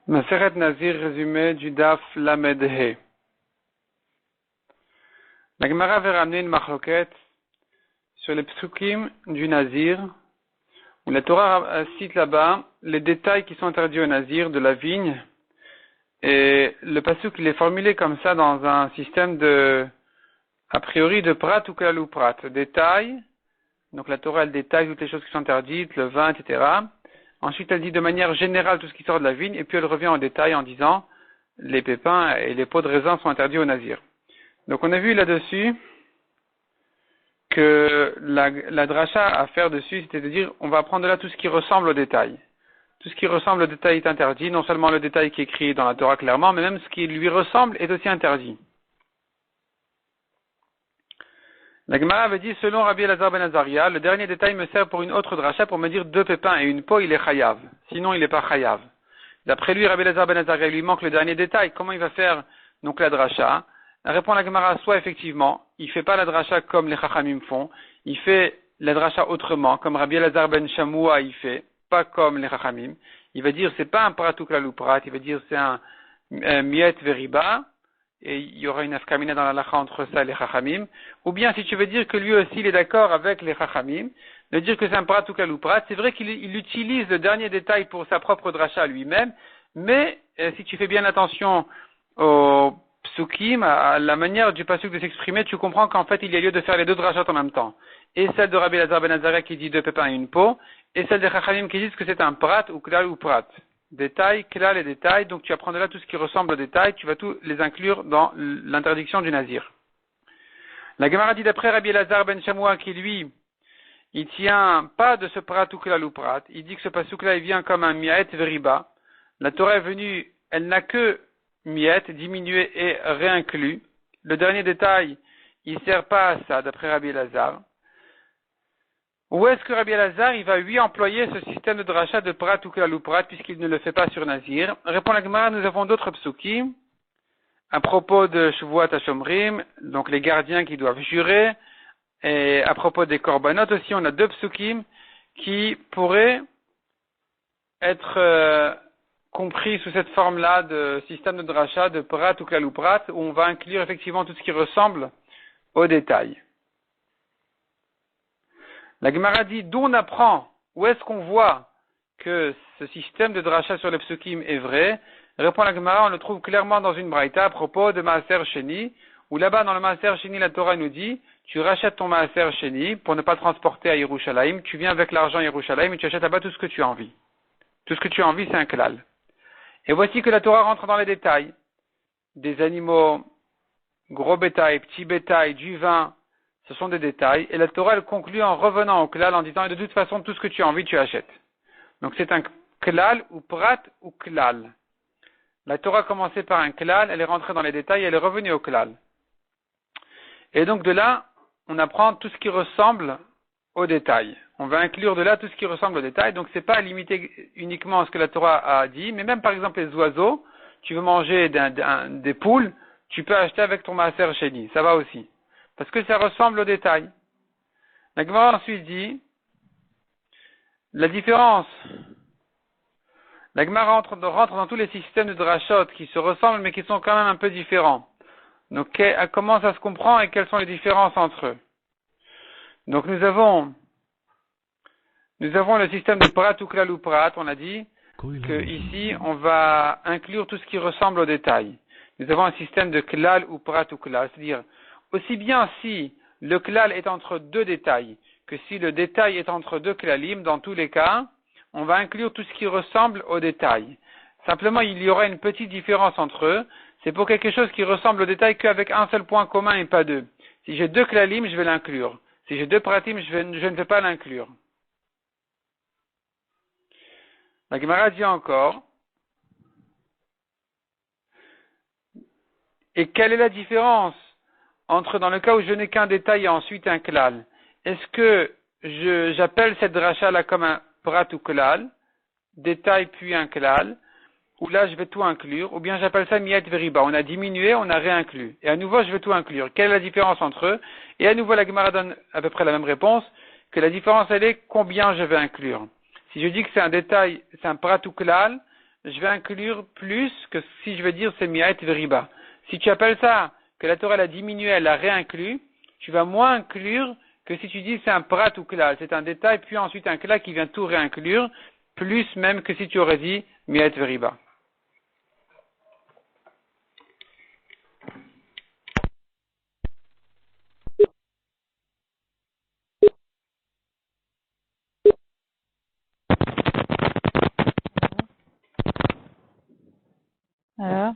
Maseret Nazir, résumé du Daf Lamed He. La Gemara avait ramené une marloquette sur les psukim du Nazir, où la Torah cite là-bas les détails qui sont interdits au Nazir de la vigne, et le pasuk il est formulé comme ça dans un système de, a priori, de prat ou klal ou prat. Détail, donc la Torah elle détaille toutes les choses qui sont interdites, le vin, etc. Ensuite, elle dit de manière générale tout ce qui sort de la vigne, et puis elle revient en détail en disant les pépins et les pots de raisin sont interdits au Nazir. Donc on a vu là-dessus que la dracha à faire dessus, c'était de dire on va prendre de là tout ce qui ressemble au détail. Tout ce qui ressemble au détail est interdit, non seulement le détail qui est écrit dans la Torah clairement, mais même ce qui lui ressemble est aussi interdit. La Gemara avait dit, selon Rabbi Elazar ben Azaria, le dernier détail me sert pour une autre dracha pour me dire 2 pépins et une peau, il est chayav. Sinon, il n'est pas chayav. D'après lui, Rabbi Elazar ben Azaria, il lui manque le dernier détail. Comment il va faire donc la dracha? Répond la Gemara, soit effectivement, il fait pas la dracha comme les chachamim font, il fait la dracha autrement, comme Rabbi Elazar ben Shamoua il fait, pas comme les chachamim. Il va dire, c'est pas un prat ou klal ou prat, il va dire c'est un miet veriba, et il y aura une afkamina dans la lacha entre ça et les chachamim, ou bien si tu veux dire que lui aussi il est d'accord avec les chachamim, de dire que c'est un prat ou klal ou prat, c'est vrai qu'il utilise le dernier détail pour sa propre dracha lui-même, mais si tu fais bien attention au psukim, à la manière du pasuk de s'exprimer, tu comprends qu'en fait il y a lieu de faire les 2 drachot en même temps. Et celle de Rabbi Elazar ben Azaria qui dit 2 pépins et une peau, et celle des chachamim qui disent que c'est un prat ou klal ou prat. Détail, klal et détail, donc tu apprends de là tout ce qui ressemble au détail, tu vas tous les inclure dans l'interdiction du nazir. La Gemara dit d'après Rabbi Elazar ben Shamoua qui lui, il tient pas de ce prat ou klal ou prat, il dit que ce pasuk-là il vient comme un miet veriba. La Torah est venue, elle n'a que miet, diminué et réinclus. Le dernier détail, il sert pas à ça d'après Rabbi Elazar. Où est-ce que Rabbi Elazar il va lui employer ce système de dracha de prat ou klal ou prat puisqu'il ne le fait pas sur Nazir? Répond la Gemara, nous avons d'autres psukim à propos de Shuvuat HaShomrim, donc les gardiens qui doivent jurer, et à propos des korbanot aussi, on a 2 psukim qui pourraient être compris sous cette forme-là de système de dracha de prat ou klal ou prat, où on va inclure effectivement tout ce qui ressemble au détail. La Gemara dit d'où on apprend, où est-ce qu'on voit que ce système de dracha sur les psukim est vrai? Répond la Gemara, on le trouve clairement dans une braïta à propos de Maaser Sheni, où là-bas dans le Maaser Sheni, la Torah nous dit, tu rachètes ton Maaser Sheni pour ne pas transporter à Yerushalayim, tu viens avec l'argent à Yerushalayim et tu achètes là-bas tout ce que tu as envie. Tout ce que tu as envie, c'est un klal. Et voici que la Torah rentre dans les détails. Des animaux, gros bétail, petit bétail, du vin, ce sont des détails. Et la Torah, elle conclut en revenant au klal en disant, et de toute façon, tout ce que tu as envie, tu achètes. Donc c'est un klal ou prat ou klal. La Torah commençait par un klal, elle est rentrée dans les détails, elle est revenue au klal. Et donc de là, on apprend tout ce qui ressemble au détail. On va inclure de là tout ce qui ressemble au détail, donc c'est pas limité uniquement à ce que la Torah a dit, mais même par exemple les oiseaux, tu veux manger des poules, tu peux acheter avec ton maaser sheni, ça va aussi. Parce que ça ressemble au détail. La Gemara ensuite dit, la différence, la Gemara rentre dans tous les systèmes de drachot qui se ressemblent mais qui sont quand même un peu différents. Donc comment ça se comprend et quelles sont les différences entre eux? Donc nous avons le système de prat ou klal ou prat, on a dit que ici on va inclure tout ce qui ressemble au détail. Nous avons un système de klal ou prat ou klal, c'est-à-dire aussi bien si le klal est entre 2 détails que si le détail est entre 2 klalim, dans tous les cas, on va inclure tout ce qui ressemble au détail. Simplement, il y aura une petite différence entre eux. C'est pour quelque chose qui ressemble au détail qu'avec un seul point commun et pas 2. Si j'ai 2 klalim, je vais l'inclure. Si j'ai 2 pratim, je ne vais pas l'inclure. La Gemara dit encore, et quelle est la différence entre dans le cas où je n'ai qu'un détail et ensuite un klal? Est-ce que j'appelle cette dracha là comme un prat ou klal, détail puis un klal, ou là je vais tout inclure, ou bien j'appelle ça miet veriba, on a diminué, on a réinclus, et à nouveau je vais tout inclure. Quelle est la différence entre eux? Et à nouveau la Gemara donne à peu près la même réponse, que la différence elle est combien je vais inclure. Si je dis que c'est un détail, c'est un prat ou klal, je vais inclure plus que si je vais dire c'est mi'at veriba. Si tu appelles ça que la Torah l'a diminué, elle l'a réinclus, tu vas moins inclure que si tu dis c'est un prat ou klal, c'est un détail, puis ensuite un klal qui vient tout réinclure, plus même que si tu aurais dit mi'at veriba. Alors